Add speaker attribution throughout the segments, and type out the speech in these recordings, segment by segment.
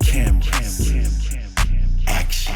Speaker 1: cameras, action.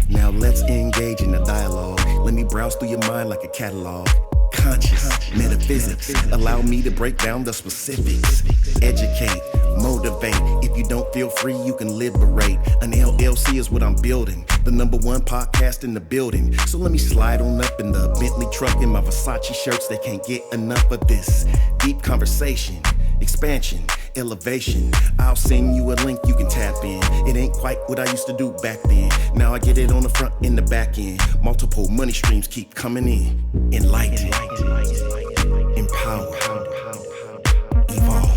Speaker 1: Now let's engage in the dialogue. Let me browse through your mind like a catalog. Conscious metaphysics, allow me to break down the specifics. Educate, motivate. If you don't feel free, you can liberate. An LLC is what I'm building, the #1 podcast in the building. So let me slide on up in the Bentley truck in my Versace shirts. They can't get enough of this deep conversation, expansion, elevation. I'll send you a link you can tap in. It ain't quite what I used to do back then. Now I get it on the front and the back end. Multiple money streams keep coming in. Enlightened, empower, evolve.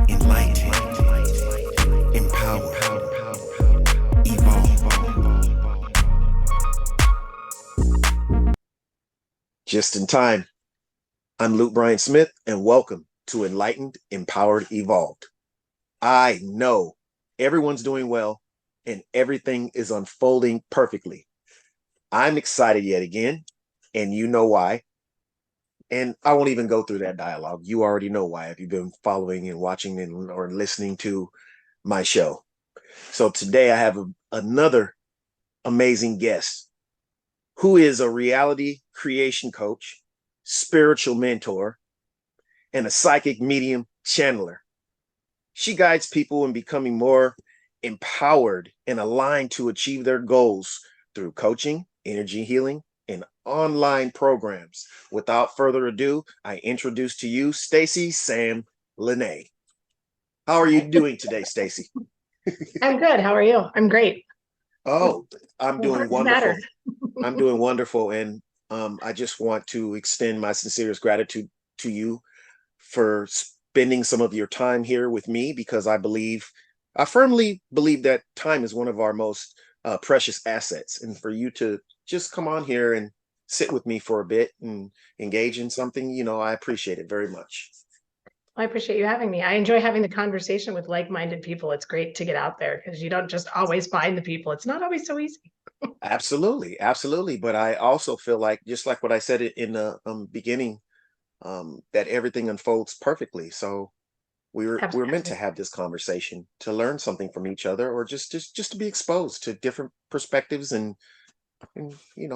Speaker 1: Enlightened, empower, evolve.
Speaker 2: Just in time. I'm Luke Bryan Smith, and welcome to Enlightened, Empowered, Evolved. I know everyone's doing well, and everything is unfolding perfectly. I'm excited yet again, and you know why. And I won't even go through that dialogue. You already know why if you've been following and watching or listening to my show. So today I have another amazing guest who is a reality creation coach, spiritual mentor, and a psychic medium channeler. She guides people in becoming more empowered and aligned to achieve their goals through coaching, energy healing, and online programs. Without further ado, I introduce to you Stacy Sam Lenae. How are you doing today, Stacy?
Speaker 3: I'm good. How are you? I'm great.
Speaker 2: Oh, I'm doing wonderful. I'm doing wonderful. And I just want to extend my sincerest gratitude to you for spending some of your time here with me, because I firmly believe that time is one of our most precious assets. And for you to just come on here and sit with me for a bit and engage in something, I appreciate it very much.
Speaker 3: I appreciate you having me. I enjoy having the conversation with like-minded people. It's great to get out there because you don't just always find the people. It's not always so easy.
Speaker 2: Absolutely. Absolutely. But I also feel like, just like what I said in the beginning, that everything unfolds perfectly. So we're meant to have this conversation to learn something from each other, or just to be exposed to different perspectives and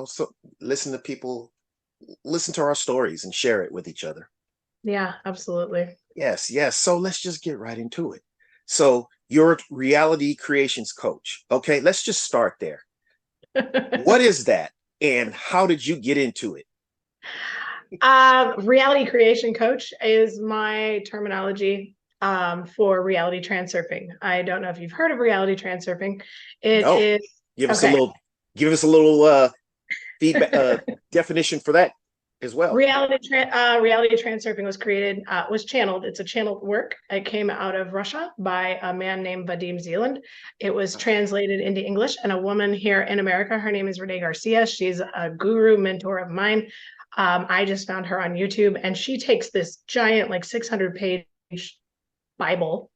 Speaker 2: so listen to our stories and share it with each other.
Speaker 3: Yeah, absolutely.
Speaker 2: Yes. So let's just get right into it. So you're a reality creations coach. Okay, let's just start there. What is that, and how did you get into it?
Speaker 3: Reality creation coach is my terminology for reality TransSurfing. I don't know if you've heard of reality TransSurfing.
Speaker 2: Give us a little feedback definition for that as well.
Speaker 3: Reality TransSurfing was channeled. It's a channeled work. It came out of Russia by a man named Vadim Zeland. It was translated into English, and a woman here in America, her name is Renee Garcia. She's a guru mentor of mine. I just found her on YouTube, and she takes this giant, 600-page Bible,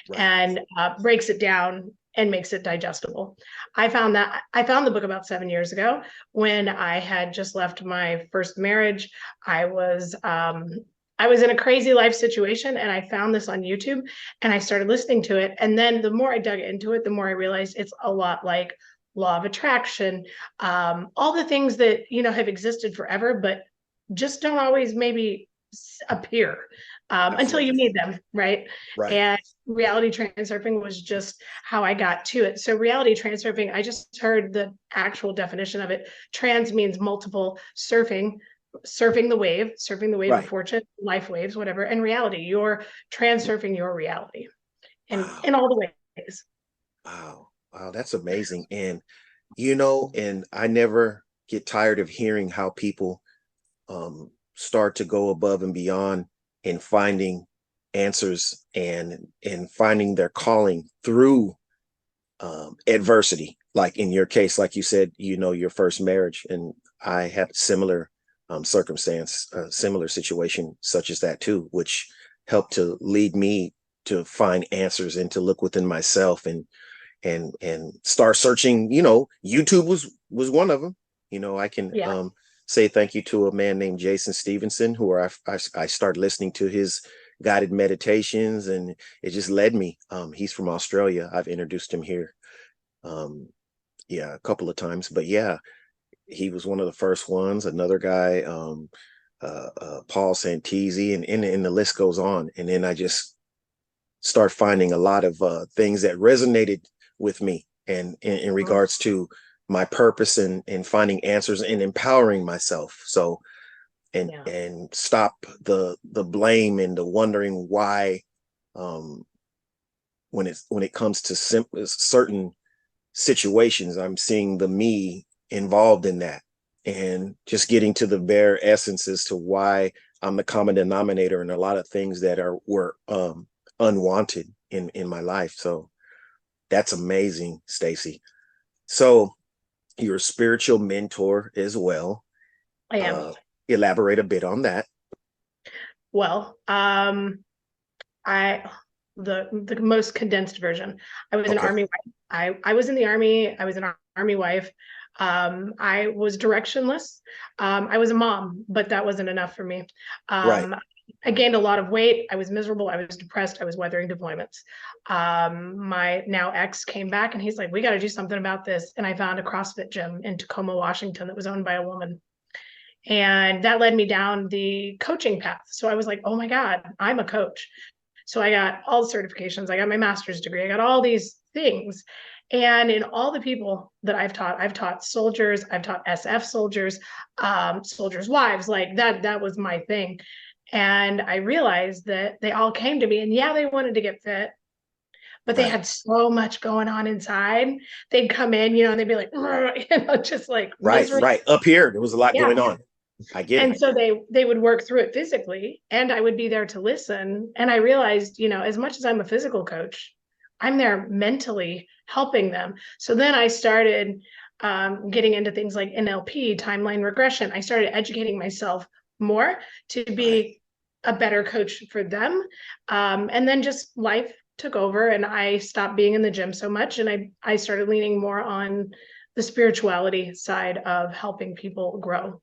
Speaker 3: right, and breaks it down and makes it digestible. I found the book about 7 years ago when I had just left my first marriage. I was in a crazy life situation, and I found this on YouTube, and I started listening to it. And then the more I dug into it, the more I realized it's a lot like law of attraction, all the things that have existed forever, but just don't always maybe appear until you need them, right? And reality TransSurfing was just how I got to it. So reality TransSurfing, I just heard the actual definition of it. Trans means multiple, surfing the wave of fortune, life waves, whatever. And reality, you're TransSurfing your reality in all the ways.
Speaker 2: Wow, that's amazing. And and I never get tired of hearing how people start to go above and beyond in finding answers and finding their calling through adversity. Like in your case, like you said, your first marriage, and I had similar circumstance, similar situation such as that too, which helped to lead me to find answers and to look within myself and start searching. YouTube was one of them. I can say thank you to a man named Jason Stevenson, who I started listening to his guided meditations, and it just led me. He's from Australia. I've introduced him here, yeah, a couple of times, but yeah, he was one of the first ones. Another guy, Paul Santisi, and the list goes on. And then I just start finding a lot of things that resonated with me, and in regards to my purpose and finding answers and empowering myself. So and stop the blame and the wondering why, when it comes to certain situations, I'm seeing the me involved in that, and just getting to the bare essence as to why I'm the common denominator in a lot of things that were unwanted in my life. So that's amazing, Stacy. So you're a spiritual mentor as well.
Speaker 3: I am.
Speaker 2: Elaborate a bit on that.
Speaker 3: Well, the most condensed version. I was an army wife. I was in the army. I was an army wife. I was directionless. I was a mom, but that wasn't enough for me.
Speaker 2: Right.
Speaker 3: I gained a lot of weight. I was miserable. I was depressed. I was weathering deployments. My now ex came back and he's like, we got to do something about this. And I found a CrossFit gym in Tacoma, Washington that was owned by a woman. And that led me down the coaching path. So I was like, oh my God, I'm a coach. So I got all the certifications. I got my master's degree. I got all these things. And in all the people that I've taught soldiers, I've taught SF soldiers, soldiers' wives, like that was my thing. And I realized that they all came to me and yeah, they wanted to get fit, but they had so much going on inside. They'd come in, and they'd be like, just like miserable.
Speaker 2: Right. Up here, there was a lot going on. I get it.
Speaker 3: And so they would work through it physically, and I would be there to listen. And I realized, as much as I'm a physical coach, I'm there mentally helping them. So then I started getting into things like NLP, timeline regression. I started educating myself more to be a better coach for them. And then just life took over and I stopped being in the gym so much. And I started leaning more on the spirituality side of helping people grow.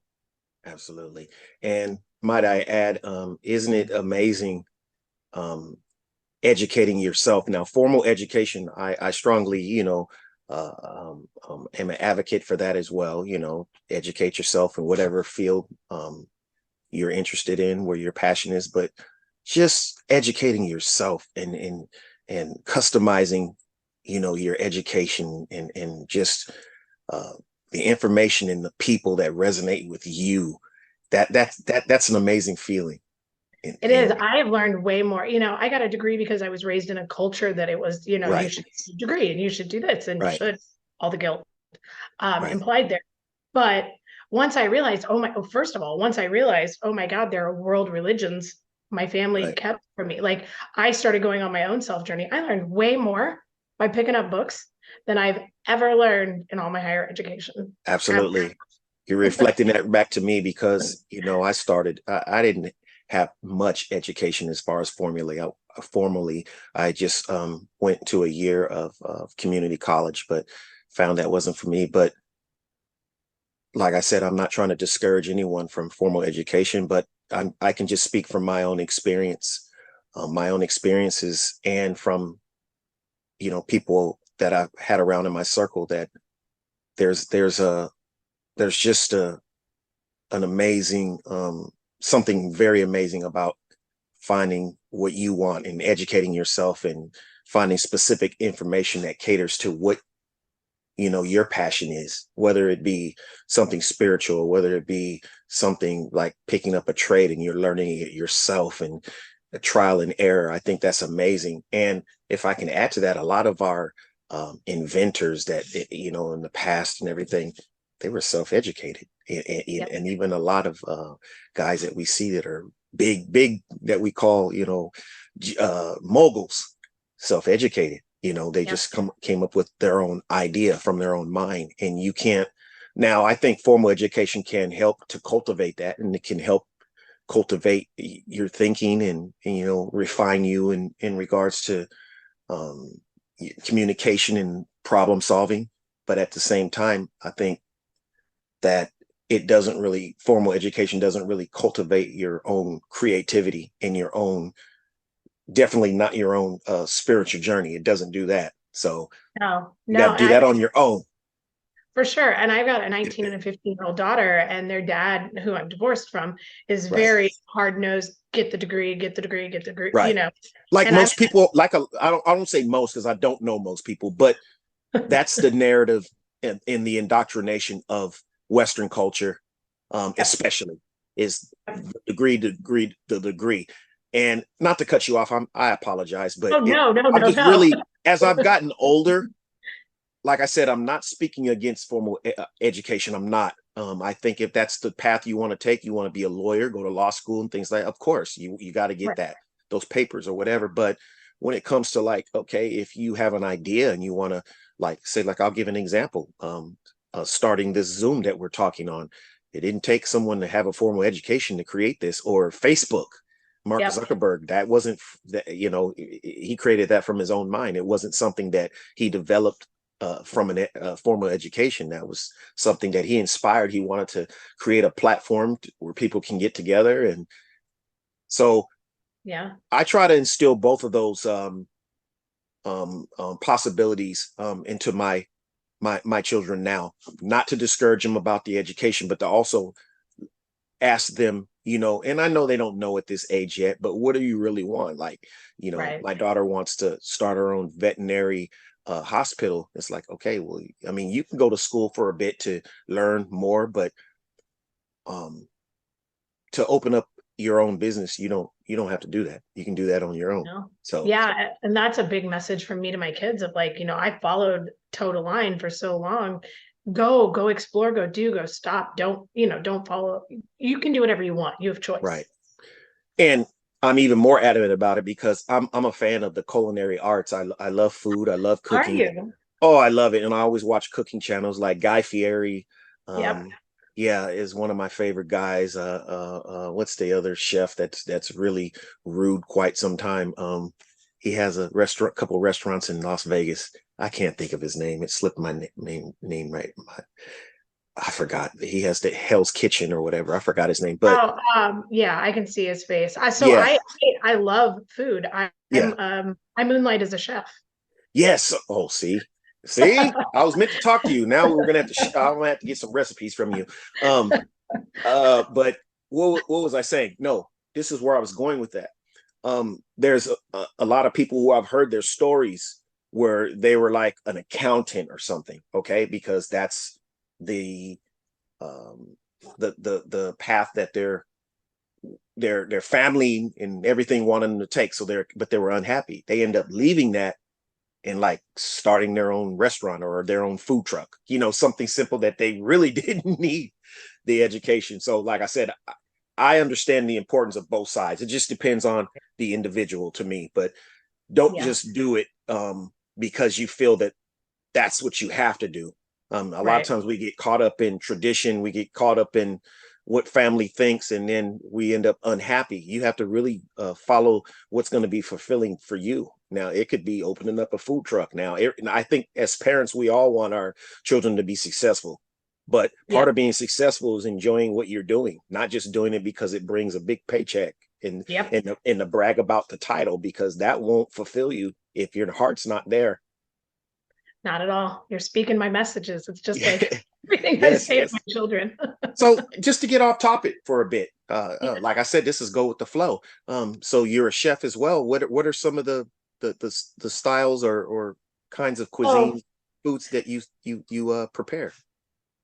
Speaker 2: Absolutely. And might I add, isn't it amazing, educating yourself? Now, formal education, I strongly, am an advocate for that as well. Educate yourself in whatever field you're interested in, where your passion is, but just educating yourself and customizing, your education and just the information and the people that resonate with you. That's an amazing feeling.
Speaker 3: It is. I have learned way more. I got a degree because I was raised in a culture that it was, you should get a degree and you should do this and you should, all the guilt implied there. But once I realized, once I realized, oh my God, there are world religions my family kept from me. Like I started going on my own self journey. I learned way more by picking up books than I've ever learned in all my higher education.
Speaker 2: Absolutely. You're reflecting that back to me because, I didn't have much education as far as formally. I just went to a year of community college, but found that wasn't for me. But like I said, I'm not trying to discourage anyone from formal education, but I can just speak from my own experience, my own experiences, and from, people that I've had around in my circle, that there's just an amazing, something very amazing about finding what you want and educating yourself and finding specific information that caters to what your passion is, whether it be something spiritual, whether it be something like picking up a trade and you're learning it yourself and a trial and error. I think that's amazing. And if I can add to that, a lot of our inventors that, in the past and everything, they were self-educated. And even a lot of guys that we see that are big, that we call, moguls, self-educated. They just came up with their own idea from their own mind. And you can't. Now, I think formal education can help to cultivate that, and it can help cultivate your thinking and refine you in regards to communication and problem solving. But at the same time, I think that it doesn't really, formal education doesn't really cultivate your own creativity and your own, definitely not your own spiritual journey. It doesn't do that. So
Speaker 3: No,
Speaker 2: you got
Speaker 3: no,
Speaker 2: to do that on your own.
Speaker 3: for sure. And I've got a 19 and a 15-year-old daughter, and their dad, who I'm divorced from, is
Speaker 2: Right.
Speaker 3: very hard nosed. Get the degree, get the degree, get the degree.
Speaker 2: Right. Like
Speaker 3: And I'm
Speaker 2: most people, I don't say most because I don't know most people, but that's the narrative in the indoctrination of Western culture, especially is the degree. And not to cut you off, I apologize, but
Speaker 3: oh no, no,
Speaker 2: I'm
Speaker 3: no,
Speaker 2: just
Speaker 3: no.
Speaker 2: really, as I've gotten older, like I said, I'm not speaking against formal education. I'm not. I think if that's the path you want to take, you want to be a lawyer, go to law school and things like that. Of course, you got to get
Speaker 3: Right.
Speaker 2: those papers or whatever. But when it comes to like, okay, if you have an idea and you want to like say, like I'll give an example. Starting this Zoom that we're talking on, it didn't take someone to have a formal education to create this, or Facebook. Mark
Speaker 3: Yep.
Speaker 2: Zuckerberg, that wasn't that, he created that from his own mind. It wasn't something that he developed from a formal education. That was something that he inspired. He wanted to create a platform where people can get together. And so
Speaker 3: Yeah.
Speaker 2: I try to instill both of those possibilities into my children now, not to discourage them about the education, but to also ask them, and I know they don't know at this age yet, but what do you really want? Like,
Speaker 3: Right.
Speaker 2: my daughter wants to start her own veterinary hospital. It's like, okay, well, I mean, you can go to school for a bit to learn more, but um, to open up your own business, you don't have to do that. You can do that on your own.
Speaker 3: No.
Speaker 2: So
Speaker 3: Yeah. And that's a big message from me to my kids of like, I followed Total Line for so long. Go explore, go stop. Don't follow. You can do whatever you want. You have choice.
Speaker 2: right. And I'm even more adamant about it because I'm a fan of the culinary arts. I love food. I love
Speaker 3: Are
Speaker 2: cooking.
Speaker 3: you?
Speaker 2: Oh, I love it. And I always watch cooking channels like Guy Fieri.
Speaker 3: Yep.
Speaker 2: Yeah, is one of my favorite guys. What's the other chef that's really rude quite some time? He has a couple restaurants in Las Vegas. I can't think of his name. It slipped my name right. I forgot. He has the Hell's Kitchen or whatever. I forgot his name, but
Speaker 3: Oh, yeah, I can see his face. So
Speaker 2: yeah,
Speaker 3: I love food.
Speaker 2: yeah.
Speaker 3: I moonlight as a chef.
Speaker 2: Yes. Oh, see, I was meant to talk to you. Now we're gonna have to. I'm gonna have to get some recipes from you. Um, but what was I saying? No, this is where I was going with that. There's a lot of people who I've heard their stories where they were like an accountant or something. Okay, because that's the um the path that their family and everything wanted them to take. But they were unhappy. They end up leaving that and like starting their own restaurant or their own food truck, something simple that they really didn't need the education. So like I said, I understand the importance of both sides. It just depends on the individual to me, but don't
Speaker 3: Yeah,
Speaker 2: just do it because you feel that that's what you have to do. A lot of
Speaker 3: right.
Speaker 2: times we get caught up in tradition, we get caught up in what family thinks, and then we end up unhappy. You have to really follow what's going to be fulfilling for you. Now, it could be opening up a food truck. Now, I think as parents, we all want our children to be successful. But part
Speaker 3: Yep.
Speaker 2: of being successful is enjoying what you're doing, not just doing it because it brings a big paycheck and
Speaker 3: Yep.
Speaker 2: and to brag about the title, because that won't fulfill you if your heart's not there.
Speaker 3: Not at all. You're speaking my messages. It's just like everything I
Speaker 2: Yes,
Speaker 3: say to
Speaker 2: yes.
Speaker 3: my children.
Speaker 2: So just to get off topic for a bit,
Speaker 3: Yeah.
Speaker 2: like I said, this is go with the flow. So you're a chef as well. What are some of the styles or kinds of
Speaker 3: Oh,
Speaker 2: cuisine foods that you prepare?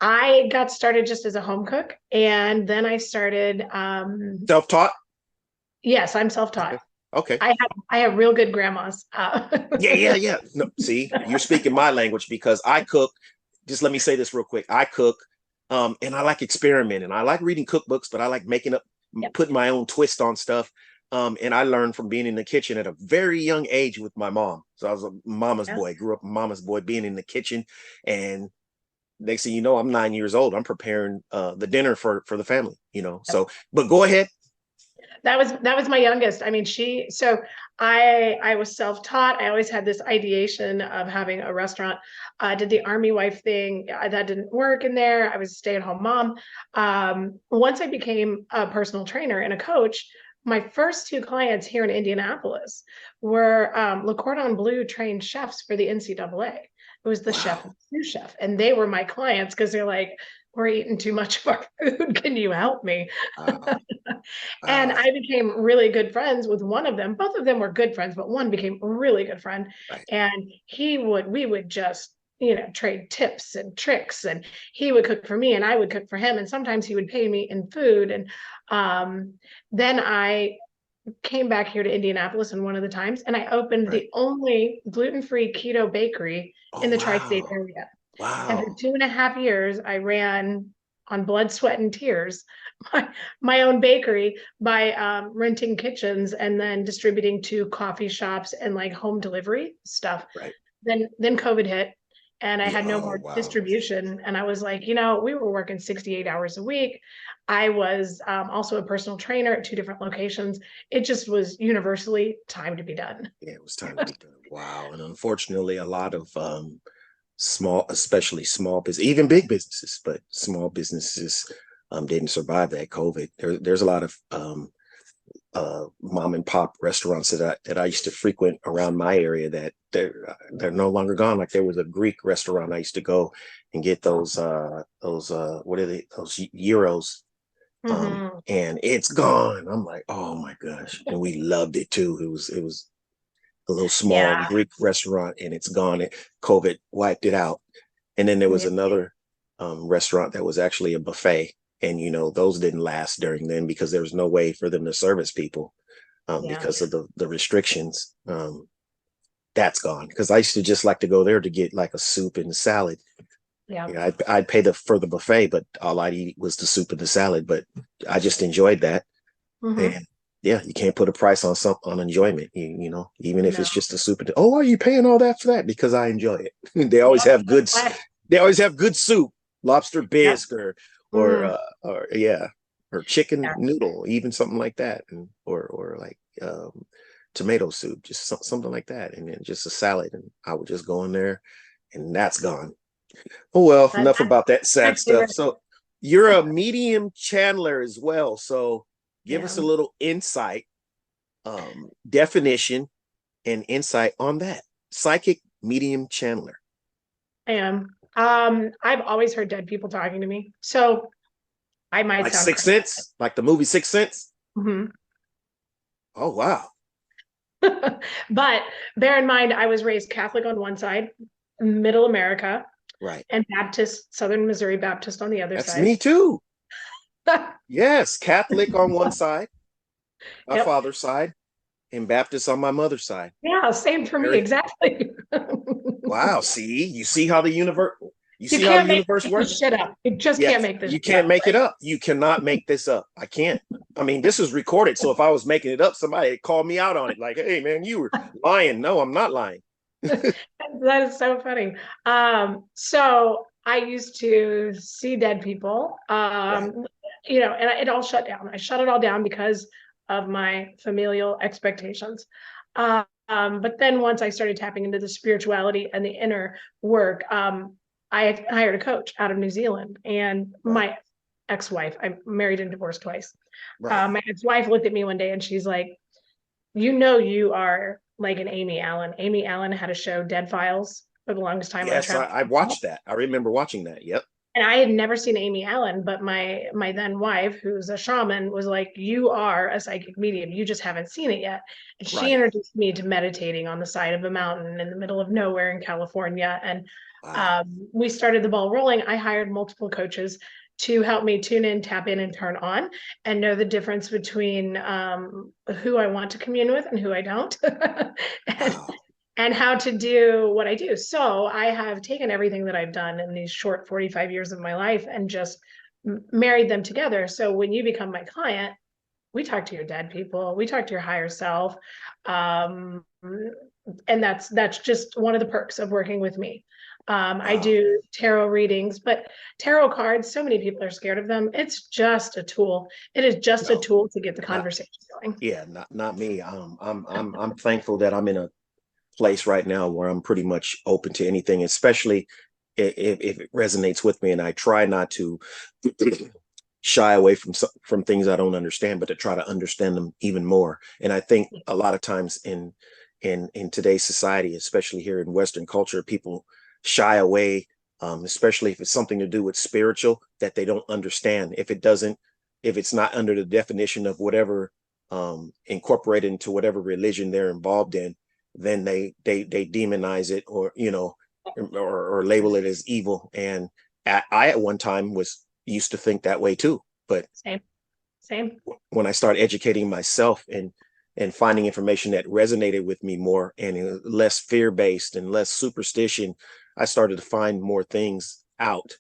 Speaker 3: I got started just as a home cook, and then I started.
Speaker 2: Self-taught?
Speaker 3: Yes, I'm self-taught.
Speaker 2: Okay. Okay.
Speaker 3: I have real good grandmas.
Speaker 2: Yeah, yeah, yeah. No, see, you're speaking my language because I cook. Just let me say this real quick. I cook, and I like experimenting. I like reading cookbooks, but I like making up,
Speaker 3: Yep.
Speaker 2: putting my own twist on stuff. And I learned from being in the kitchen at a very young age with my mom. So I was a mama's
Speaker 3: Yeah.
Speaker 2: boy, grew up a mama's boy, being in the kitchen. And next thing you know, I'm 9 years old. I'm preparing the dinner for the family.
Speaker 3: Yep.
Speaker 2: So, but go ahead.
Speaker 3: That was my youngest. I mean, I was self-taught. I always had this ideation of having a restaurant. Did the army wife thing. That didn't work in there. I was a stay-at-home mom. Once I became a personal trainer and a coach, my first two clients here in Indianapolis were Le Cordon Bleu trained chefs for the NCAA. It was the chef and
Speaker 2: Wow.
Speaker 3: the sous chef, and they were my clients because they're like, we're eating too much of our food. Can you help me?
Speaker 2: Wow.
Speaker 3: And
Speaker 2: Wow.
Speaker 3: I became really good friends with one of them. Both of them were good friends, but one became a really good friend.
Speaker 2: Right.
Speaker 3: And we would just, trade tips and tricks. And he would cook for me and I would cook for him. And sometimes he would pay me in food. And then I came back here to Indianapolis in one of the times and I opened
Speaker 2: Right.
Speaker 3: the only gluten-free keto bakery in
Speaker 2: Oh,
Speaker 3: the tri-state
Speaker 2: wow.
Speaker 3: area. And for
Speaker 2: Wow.
Speaker 3: 2.5 years, I ran on blood, sweat, and tears my own bakery by renting kitchens and then distributing to coffee shops and like home delivery stuff.
Speaker 2: Right.
Speaker 3: Then COVID hit and I
Speaker 2: Yeah.
Speaker 3: had no
Speaker 2: Oh,
Speaker 3: more
Speaker 2: wow.
Speaker 3: distribution. And I was like, we were working 68 hours a week. I was also a personal trainer at two different locations. It just was universally time to be done.
Speaker 2: Yeah, it was time to be done. Wow. And unfortunately, a lot of small, especially small business, even big businesses, but small businesses didn't survive that COVID. There's a lot of mom and pop restaurants that I used to frequent around my area that they're no longer gone. Like there was a Greek restaurant I used to go and get those what are they, those gyros,
Speaker 3: Mhm.
Speaker 2: and it's gone. I'm like, oh my gosh, and we loved it too. It was a little small
Speaker 3: Yeah.
Speaker 2: Greek restaurant, and it's gone. COVID wiped it out. And then there was
Speaker 3: Yeah.
Speaker 2: another restaurant that was actually a buffet, and those didn't last during then because there was no way for them to service people
Speaker 3: Yeah.
Speaker 2: because of the restrictions. That's gone because I used to just like to go there to get like a soup and a salad.
Speaker 3: Yeah.
Speaker 2: I'd pay for the buffet, but all I'd eat was the soup and the salad. But I just enjoyed that.
Speaker 3: Mhm.
Speaker 2: And yeah, you can't put a price on enjoyment. Even if
Speaker 3: No.
Speaker 2: it's just a soup. Oh, why are you paying all that for that? Because I enjoy it. They always
Speaker 3: Yep.
Speaker 2: have good. They always have good soup, lobster
Speaker 3: Yep.
Speaker 2: bisque, or
Speaker 3: Mm.
Speaker 2: yeah, or chicken
Speaker 3: Yeah.
Speaker 2: noodle, even something like that, or like tomato soup, just something like that, and then just a salad. And I would just go in there, and that's gone. Oh well,
Speaker 3: That's
Speaker 2: enough about that
Speaker 3: my
Speaker 2: sad stuff.
Speaker 3: favorite.
Speaker 2: So you're a medium channeler as well. So give us
Speaker 3: Yeah.
Speaker 2: a little insight, definition, and insight on that. Psychic medium channeler.
Speaker 3: I am. I've always heard dead people talking to me. So I might
Speaker 2: Like
Speaker 3: sound
Speaker 2: Sixth
Speaker 3: crazy.
Speaker 2: Sense, like the movie Sixth Sense.
Speaker 3: Mhm.
Speaker 2: Oh wow.
Speaker 3: But bear in mind, I was raised Catholic on one side, middle America,
Speaker 2: Right.
Speaker 3: and Baptist, Southern Missouri Baptist on the other
Speaker 2: That's
Speaker 3: side.
Speaker 2: me too. Yes, Catholic on one side, my
Speaker 3: Yep.
Speaker 2: father's side, and Baptist on my mother's side.
Speaker 3: Yeah, same for me,
Speaker 2: Very
Speaker 3: exactly.
Speaker 2: wow. See, you see how the universe you
Speaker 3: You
Speaker 2: see how the
Speaker 3: can't make
Speaker 2: universe
Speaker 3: this
Speaker 2: works?
Speaker 3: shit up. You just can't
Speaker 2: Yes,
Speaker 3: make this
Speaker 2: you
Speaker 3: shit
Speaker 2: can't
Speaker 3: up.
Speaker 2: make it
Speaker 3: Like,
Speaker 2: up. You cannot make this up. I can't. I mean, this is recorded, so if I was making it up, somebody would call me out on it. Like, hey, man, you were lying. No, I'm not lying.
Speaker 3: that is so funny. So I used to see dead people,
Speaker 2: Right,
Speaker 3: and it all shut down. I shut it all down because of my familial expectations. But then once I started tapping into the spirituality and the inner work, I hired a coach out of New Zealand, and
Speaker 2: right,
Speaker 3: my ex-wife, I'm married and divorced twice.
Speaker 2: right.
Speaker 3: My ex-wife looked at me one day and she's like, you are like an Amy Allen. Amy Allen had a show, Dead Files, for the longest time on
Speaker 2: Yes,
Speaker 3: Travel.
Speaker 2: I watched that. I remember watching that. Yep.
Speaker 3: And I had never seen Amy Allen, but my then wife, who's a shaman, was like, "You are a psychic medium. You just haven't seen it yet." And she
Speaker 2: Right.
Speaker 3: introduced me to meditating on the side of a mountain in the middle of nowhere in California. And
Speaker 2: Wow.
Speaker 3: we started the ball rolling. I hired multiple coaches to help me tune in, tap in, and turn on, and know the difference between who I want to commune with and who I don't. and
Speaker 2: Wow.
Speaker 3: and how to do what I do. So I have taken everything that I've done in these short 45 years of my life and just married them together. So when you become my client, we talk to your dead people, we talk to your higher self. Um, and that's just one of the perks of working with me. I do tarot readings, but tarot cards, so many people are scared of them. It's just a tool. It is just a
Speaker 2: No,
Speaker 3: tool to get the
Speaker 2: not
Speaker 3: conversation going.
Speaker 2: yeah, not me. I'm thankful that I'm in a place right now where I'm pretty much open to anything, especially if it resonates with me, and I try not to shy away from things I don't understand, but to try to understand them even more. And I think a lot of times in today's society, especially here in Western culture, people shy away, especially if it's something to do with spiritual that they don't understand. If it's not under the definition of whatever incorporated into whatever religion they're involved in, then they demonize it, or or label it as evil. And I at one time was used to think that way too, but
Speaker 3: Same.
Speaker 2: when I started educating myself and finding information that resonated with me more, and less fear-based and less superstition, I started to find more things out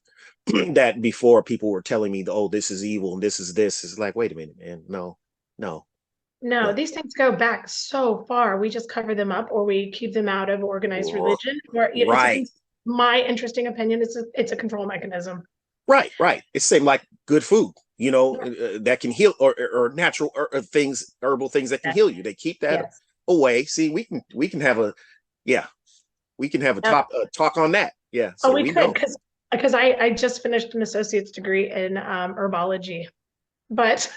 Speaker 2: that before people were telling me, oh, this is evil and this is this. It's like, wait a minute, man. No.
Speaker 3: These things go back so far. We just cover them up, or we keep them out of organized religion. Or
Speaker 2: Right.
Speaker 3: My interesting opinion, it's a control mechanism.
Speaker 2: Right. It seemed like good food, that can heal, or natural things, herbal things that can heal you. They keep that away. See, we can have a talk on that. Yeah. So
Speaker 3: we could,
Speaker 2: know.
Speaker 3: because I just finished an associate's degree in herbology, but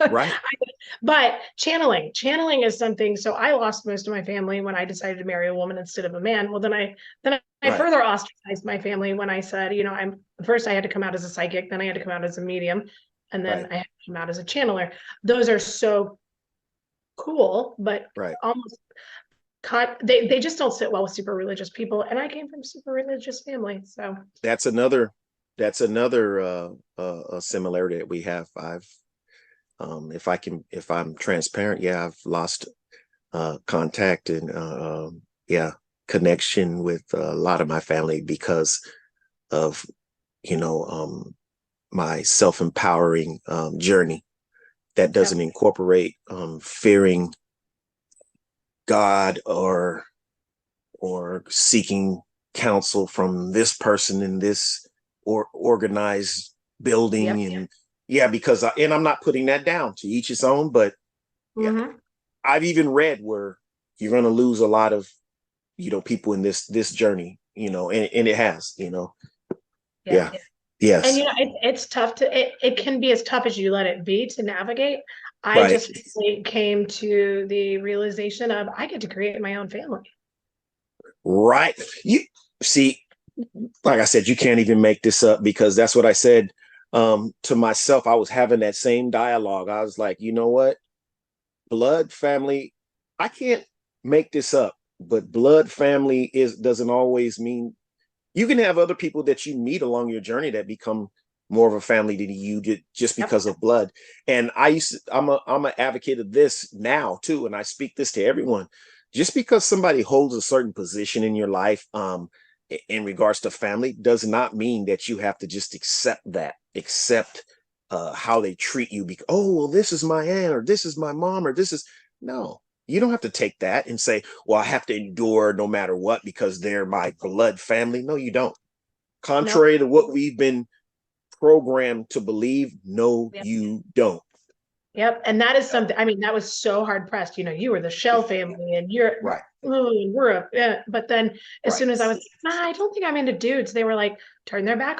Speaker 2: right.
Speaker 3: But channeling is something. So I lost most of my family when I decided to marry a woman instead of a man. Well, then I further ostracized my family when I said, first I had to come out as a psychic, then I had to come out as a medium, and then I had to come out as a channeler. Those are so cool, but almost they just don't sit well with super religious people. And I came from a super religious family, so
Speaker 2: that's another similarity that we have. If I'm transparent, I've lost contact and connection with a lot of my family because of my self-empowering journey that doesn't incorporate fearing God or seeking counsel from this person in this or organized building. Because and I'm not putting that down, to each his own, but I've even read where you're going to lose a lot of people in this journey, and it has. Yes.
Speaker 3: And it's tough it can be as tough as you let it be to navigate. I just came to the realization of I get to create my own family.
Speaker 2: Right. You see, like I said, you can't even make this up, because that's what I said to myself. I was having that same dialogue. I was like, you know what? Blood family, I can't make this up, but blood family doesn't always mean. You can have other people that you meet along your journey that become more of a family than you did just because of blood. And I'm an advocate of this now too, and I speak this to everyone. Just because somebody holds a certain position in your life in regards to family does not mean that you have to just accept how they treat you. Because, oh, well, this is my aunt, or this is my mom, or no. You don't have to take that and say, well, I have to endure no matter what because they're my blood family. No, you don't. Contrary to what we've been programmed to believe, you don't.
Speaker 3: Yep. And that is something, I mean, that was so hard pressed. You were the Shell family and you're but then as soon as I was like, I don't think I'm into dudes, they were like,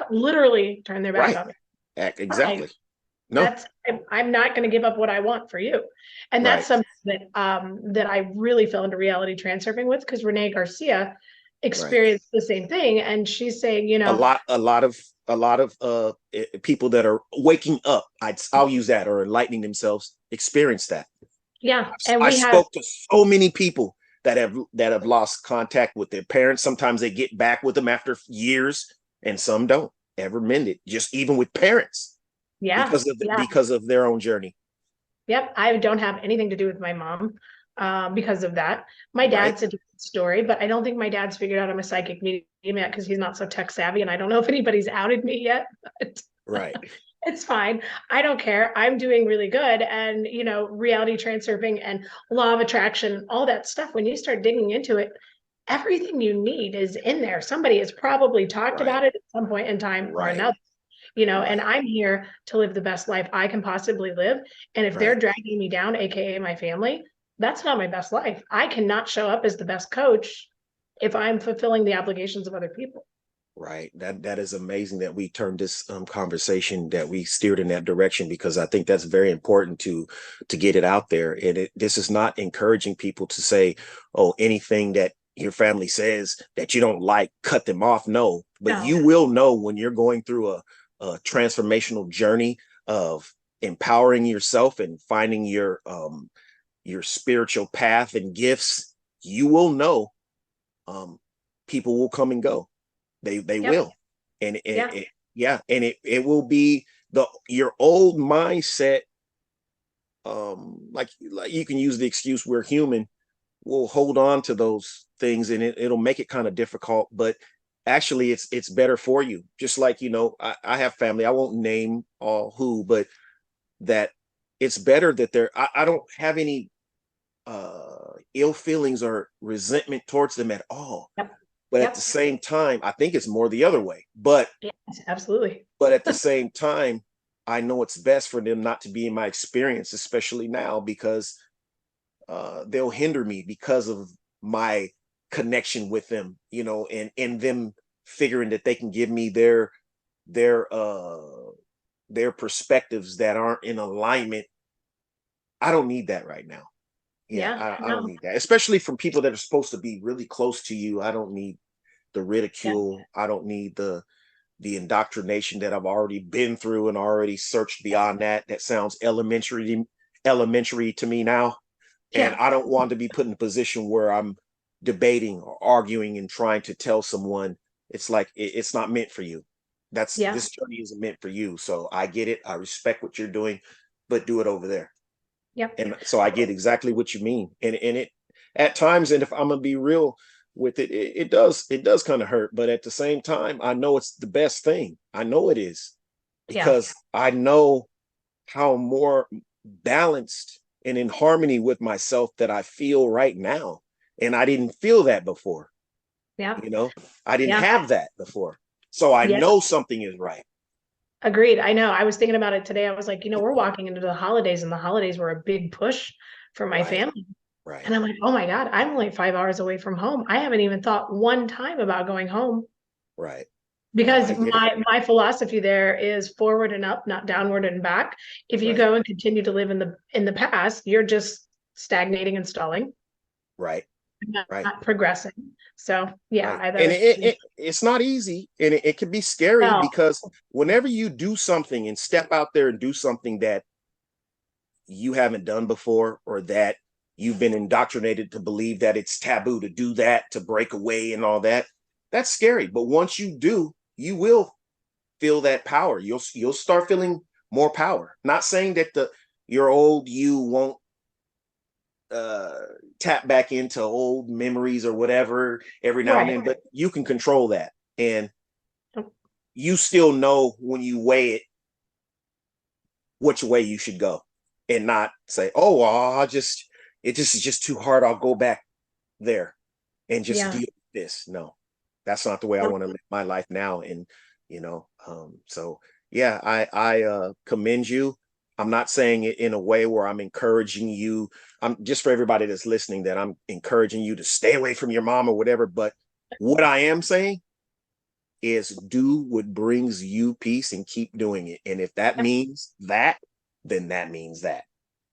Speaker 3: literally turn their back on me.
Speaker 2: Exactly.
Speaker 3: No, I'm not going to give up what I want for you. And that's something that I really fell into reality transurfing with, because Renee Garcia experienced the same thing. And she's saying, a
Speaker 2: lot of people that are waking up, I'll use that, or enlightening themselves, experience that.
Speaker 3: Yeah. And
Speaker 2: I spoke to so many people that have lost contact with their parents. Sometimes they get back with them after years, and some don't ever mend it, just even with parents. Because of their own journey.
Speaker 3: Yep. I don't have anything to do with my mom because of that. My dad's a different story, but I don't think my dad's figured out I'm a psychic medium yet, because he's not so tech savvy, and I don't know if anybody's outed me yet. But it's fine. I don't care. I'm doing really good. And, reality transurfing and law of attraction, all that stuff, when you start digging into it, everything you need is in there. Somebody has probably talked
Speaker 2: Right.
Speaker 3: about it at some point in time or
Speaker 2: Right.
Speaker 3: another, and
Speaker 2: Right.
Speaker 3: I'm here to live the best life I can possibly live. And if they're
Speaker 2: Right.
Speaker 3: dragging me down, AKA my family, that's not my best life. I cannot show up as the best coach if I'm fulfilling the obligations of other people.
Speaker 2: Right. That is amazing that we turned this conversation, that we steered in that direction, because I think that's very important to get it out there. And this is not encouraging people to say, oh, anything that your family says that you don't like, cut them off. No, but
Speaker 3: No.
Speaker 2: you will know when you're going through a transformational journey of empowering yourself and finding your spiritual path and gifts. You will know, people will come and go. They
Speaker 3: Yep.
Speaker 2: will. And
Speaker 3: Yeah.
Speaker 2: yeah, and it will be your old mindset. Like you can use the excuse, we're human. We'll hold on to those things, and it'll make it kind of difficult, but actually it's better for you. Just like, I have family, I won't name all who, but that it's better that I don't have any ill feelings or resentment towards them at all.
Speaker 3: Yep.
Speaker 2: But at
Speaker 3: Yep.
Speaker 2: the same time, I think it's more the other way. But
Speaker 3: Yes, absolutely.
Speaker 2: at the same time, I know it's best for them not to be in my experience, especially now, because they'll hinder me because of my connection with them, and them figuring that they can give me their their perspectives that aren't in alignment. I don't need that right now. Yeah,
Speaker 3: Yeah.
Speaker 2: I don't need that, especially from people that are supposed to be really close to you. I don't need the
Speaker 3: Yeah.
Speaker 2: ridicule. I don't need the indoctrination that I've already been through and already searched beyond that. That sounds elementary to me now. And
Speaker 3: Yeah.
Speaker 2: I don't want to be put in a position where I'm debating or arguing and trying to tell someone it's like it's not meant for you.
Speaker 3: Yeah.
Speaker 2: This journey isn't meant for you. So I get it. I respect what you're doing, but do it over there.
Speaker 3: Yep.
Speaker 2: And so I get exactly what you mean. And it at times, and if I'm gonna be real with it, it does kind of hurt. But at the same time, I know it's the best thing. I know it is,
Speaker 3: Yeah.
Speaker 2: because I know how more balanced and in harmony with myself that I feel right now. And I didn't feel that before.
Speaker 3: Yeah.
Speaker 2: I didn't
Speaker 3: Yeah.
Speaker 2: have that before. So I
Speaker 3: Yeah.
Speaker 2: know something is right.
Speaker 3: Agreed. I know. I was thinking about it today. I was like, we're walking into the holidays, and the holidays were a big push for my
Speaker 2: Right.
Speaker 3: family.
Speaker 2: Right.
Speaker 3: And I'm like, oh my God, I'm only 5 hours away from home. I haven't even thought one time about going home,
Speaker 2: Right. No,
Speaker 3: because
Speaker 2: I get it.
Speaker 3: my philosophy there is forward and up, not downward and back. If you
Speaker 2: Right.
Speaker 3: go and continue to live in the past, you're just stagnating and stalling,
Speaker 2: Right. Right.
Speaker 3: not progressing. So yeah,
Speaker 2: Right.
Speaker 3: I thought
Speaker 2: And
Speaker 3: it
Speaker 2: it's not easy, and it can be scary,
Speaker 3: no,
Speaker 2: because whenever you do something and step out there and do something that you haven't done before, or that you've been indoctrinated to believe that it's taboo to do that, to break away and all that, that's scary. But once you do, you will feel that power. You'll start feeling more power. Not saying that your old you won't uh tap back into old memories or whatever every now and
Speaker 3: right.
Speaker 2: then, but you can control that. And you still know when you weigh it which way you should go, and not say, oh well, it just is just too hard, I'll go back there and just
Speaker 3: Yeah.
Speaker 2: deal with this. No, that's not the way I want to live my life now. And so yeah, I commend you. I'm not saying it in a way where I'm encouraging you. I'm just, for everybody that's listening, that I'm encouraging you to stay away from your mom or whatever. But what I am saying is, do what brings you peace and keep doing it. And if that
Speaker 3: Yep.
Speaker 2: means that, then that means that.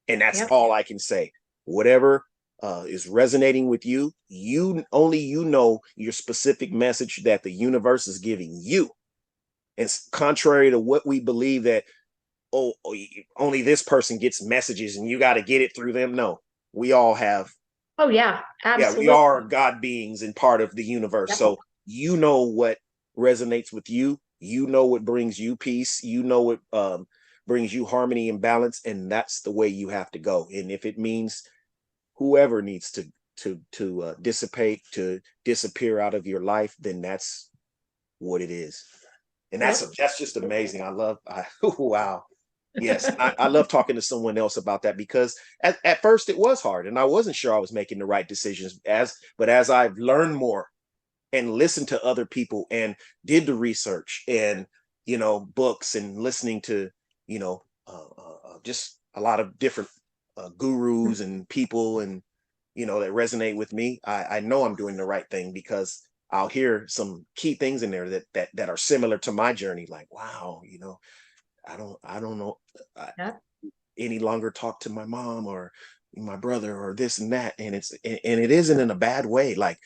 Speaker 2: And that's
Speaker 3: Yep.
Speaker 2: all I can say. Whatever is resonating with you, you know your specific message that the universe is giving you. It's contrary to what we believe, that only this person gets messages and you got to get it through them. No, we all have.
Speaker 3: Oh yeah,
Speaker 2: Yeah, we
Speaker 3: absolutely.
Speaker 2: are God beings and part of the universe.
Speaker 3: Yep.
Speaker 2: So you know what resonates with you. You know what brings you peace. You know what brings you harmony and balance, and that's the way you have to go. And if it means whoever needs to dissipate, to disappear out of your life, then that's what it is. And
Speaker 3: Yep.
Speaker 2: that's just amazing. Wow. Yes, I love talking to someone else about that because at first it was hard and I wasn't sure I was making the right decisions but as I've learned more and listened to other people and did the research and books and listening to just a lot of different gurus and people and that resonate with me, I know I'm doing the right thing because I'll hear some key things in there that are similar to my journey, like, wow, I don't know
Speaker 3: Yeah.
Speaker 2: any longer talk to my mom or my brother or this and that, and it isn't in a bad way, like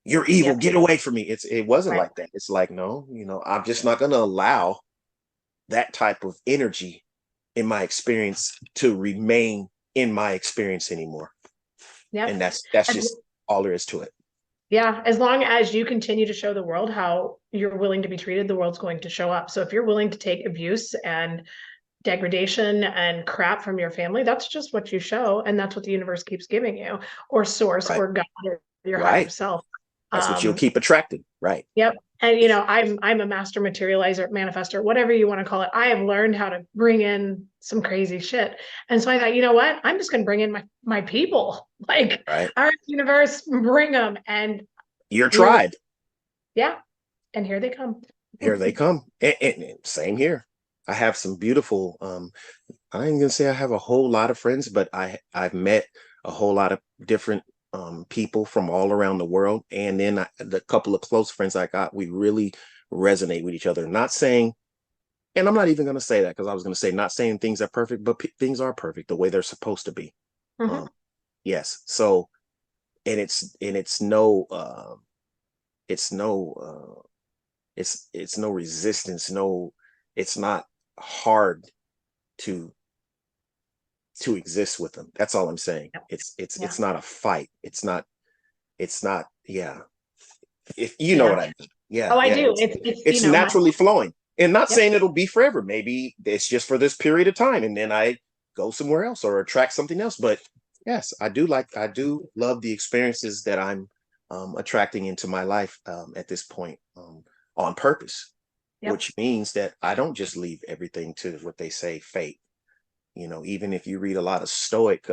Speaker 2: you're evil,
Speaker 3: Yep.
Speaker 2: get away from me. It wasn't
Speaker 3: Right.
Speaker 2: like that. It's like, no, I'm just not going to allow that type of energy in my experience to remain in my experience anymore. And
Speaker 3: Yep.
Speaker 2: that's just all there is to it.
Speaker 3: Yeah, as long as you continue to show the world how you're willing to be treated, the world's going to show up. So if you're willing to take abuse and degradation and crap from your family, that's just what you show, and that's what the universe keeps giving you, or source,
Speaker 2: Right.
Speaker 3: or God, or your higher
Speaker 2: Right.
Speaker 3: self.
Speaker 2: That's what you'll
Speaker 3: Um,
Speaker 2: keep attracting. Right.
Speaker 3: yep. And I'm a master materializer, manifester, whatever you want to call it. I have learned how to bring in some crazy shit. And so I thought, you know what? I'm just gonna bring in my people. Like,
Speaker 2: Right.
Speaker 3: all right, universe, bring them. And
Speaker 2: Your
Speaker 3: here,
Speaker 2: tribe.
Speaker 3: yeah, and here they come.
Speaker 2: Here they come. And same here. I have some beautiful I ain't gonna say I have a whole lot of friends, but I've met a whole lot of different people from all around the world. And then the couple of close friends I got, we really resonate with each other. Not saying, and I'm not even gonna say that because I was gonna say not saying things are perfect, but things are perfect the way they're supposed to be.
Speaker 3: Mhm.
Speaker 2: Um, yes. So, and it's no it's no resistance. No, it's not hard to exist with them. That's all I'm saying.
Speaker 3: Yeah.
Speaker 2: It's not a fight. It's not, yeah. If you know
Speaker 3: Yeah.
Speaker 2: what I mean. Yeah,
Speaker 3: Oh, I
Speaker 2: yeah.
Speaker 3: do.
Speaker 2: It's
Speaker 3: It's
Speaker 2: it's naturally flowing. And not
Speaker 3: yep.
Speaker 2: saying it'll be forever. Maybe it's just for this period of time and then I go somewhere else or attract something else. But yes, I do love the experiences that I'm attracting into my life at this point on purpose,
Speaker 3: Yep.
Speaker 2: which means that I don't just leave everything to what they say, fate. Even if you read a lot of stoic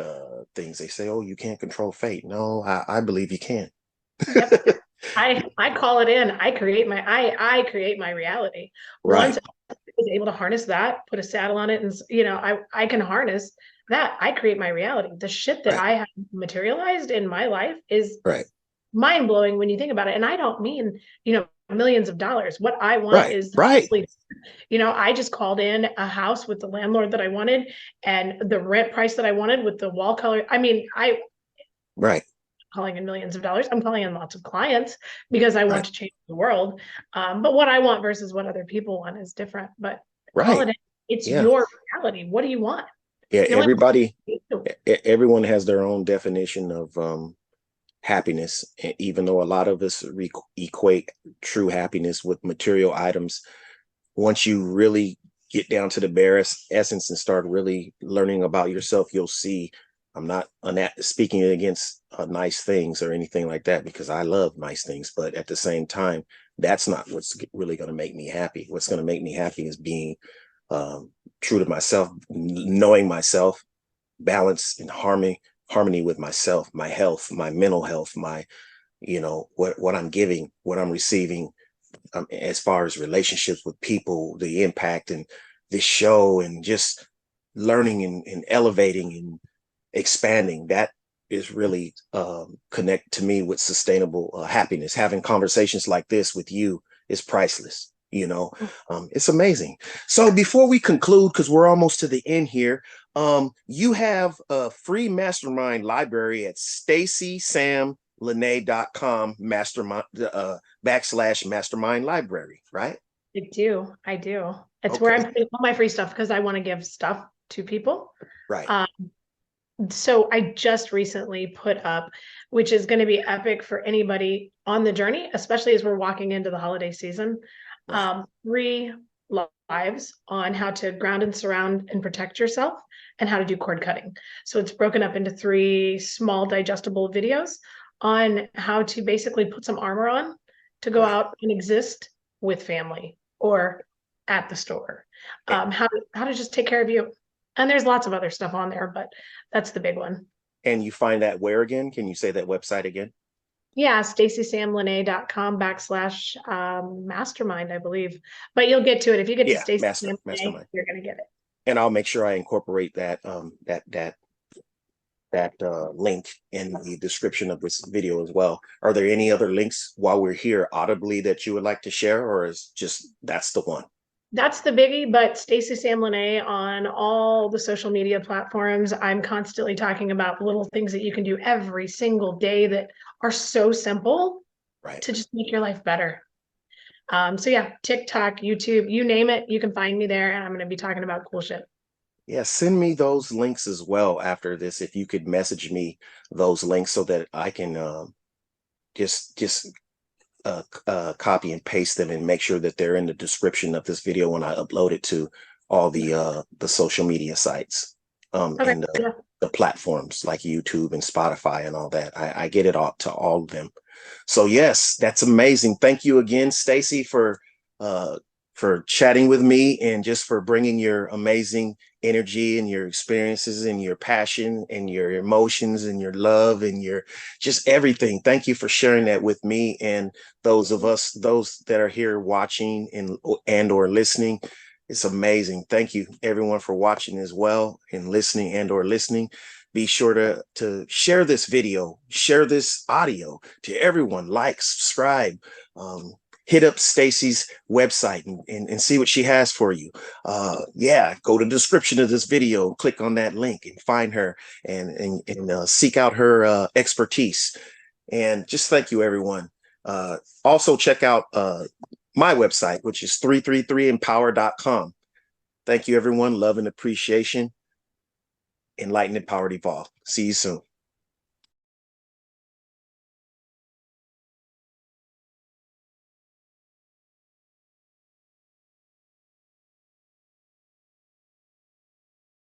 Speaker 2: things, they say, oh, you can't control fate. No, I believe you can.
Speaker 3: Yep. I call it in. I create my reality.
Speaker 2: Right,
Speaker 3: Once I was able to harness that, put a saddle on it, and I can harness that. I create my reality. The shit that
Speaker 2: right,
Speaker 3: I have materialized in my life is
Speaker 2: right,
Speaker 3: mind blowing when you think about it. And I don't mean, millions of dollars. What I want
Speaker 2: right,
Speaker 3: is
Speaker 2: right,
Speaker 3: I just called in a house with the landlord that I wanted and the rent price that I wanted with the wall color. I mean,
Speaker 2: right,
Speaker 3: calling in millions of dollars. I'm calling in lots of clients because I want
Speaker 2: right,
Speaker 3: to change the world. But what I want versus what other people want is different. But call
Speaker 2: right.
Speaker 3: it in. It's
Speaker 2: Yeah,
Speaker 3: your reality. What do you want?
Speaker 2: yeah.
Speaker 3: The only
Speaker 2: Everyone has their own definition of happiness, even though a lot of us equate true happiness with material items. Once you really get down to the barest essence and start really learning about yourself, you'll see I'm not speaking against nice things or anything like that because I love nice things. But at the same time, that's not what's really going to make me happy. What's going to make me happy is being true to myself, knowing myself, balance and harmony with myself, my health, my mental health, my what I'm giving, what I'm receiving, as far as relationships with people, the impact and this show, and just learning and elevating and expanding. That is really connect to me with sustainable happiness. Having conversations like this with you is priceless. It's amazing. So before we conclude, because we're almost to the end here, you have a free mastermind library at stacysamlenae.com mastermind /mastermind library, right?
Speaker 3: I do. It's where I'm
Speaker 2: Okay.
Speaker 3: putting all my free stuff because I want to give stuff to people.
Speaker 2: Right.
Speaker 3: Um, so I just recently put up, which is going to be epic for anybody on the journey, especially as we're walking into the holiday season.
Speaker 2: Right.
Speaker 3: 3 lives on how to ground and surround and protect yourself and how to do cord cutting. So it's broken up into 3 small digestible videos on how to basically put some armor on to go
Speaker 2: Right.
Speaker 3: out and exist with family or at the store. How to just take care of you. And there's lots of other stuff on there, but that's the big one.
Speaker 2: And you find that where again? Can you say that website again?
Speaker 3: Yeah, stacysamlenae.com/mastermind, I believe. But you'll get to it. If you get to
Speaker 2: Yeah,
Speaker 3: Stacy Sam Lenae,
Speaker 2: Mastermind.
Speaker 3: you're gonna get it.
Speaker 2: And I'll make sure I incorporate that link in the description of this video as well. Are there any other links while we're here audibly that you would like to share, or is just that's the one?
Speaker 3: That's the biggie, but Stacy Sam Lenae on all the social media platforms. I'm constantly talking about little things that you can do every single day that are so simple
Speaker 2: Right.
Speaker 3: to just make your life better. So yeah, TikTok, YouTube, you name it, you can find me there, and I'm going to be talking about cool shit.
Speaker 2: Yeah, send me those links as well after this. If you could message me those links so that I can just copy and paste them and make sure that they're in the description of this video when I upload it to all the social media sites
Speaker 3: Okay.
Speaker 2: and the platforms like YouTube and Spotify and all that. I get it all to all of them. So yes, that's amazing. Thank you again, Stacy, for chatting with me and just for bringing your amazing energy and your experiences and your passion and your emotions and your love and your just everything. Thank you for sharing that with me and those that are here watching and or listening. It's amazing. Thank you everyone for watching as well and listening and or listening. Be sure to share this video, share this audio to everyone, like, subscribe, hit up Stacy's website and see what she has for you. Yeah, go to the description of this video, click on that link and find her and seek out her expertise. And just thank you, everyone. Also check out my website, which is 333empower.com. Thank you, everyone. Love and appreciation. Enlightened, Empowered, Evolved. See you soon.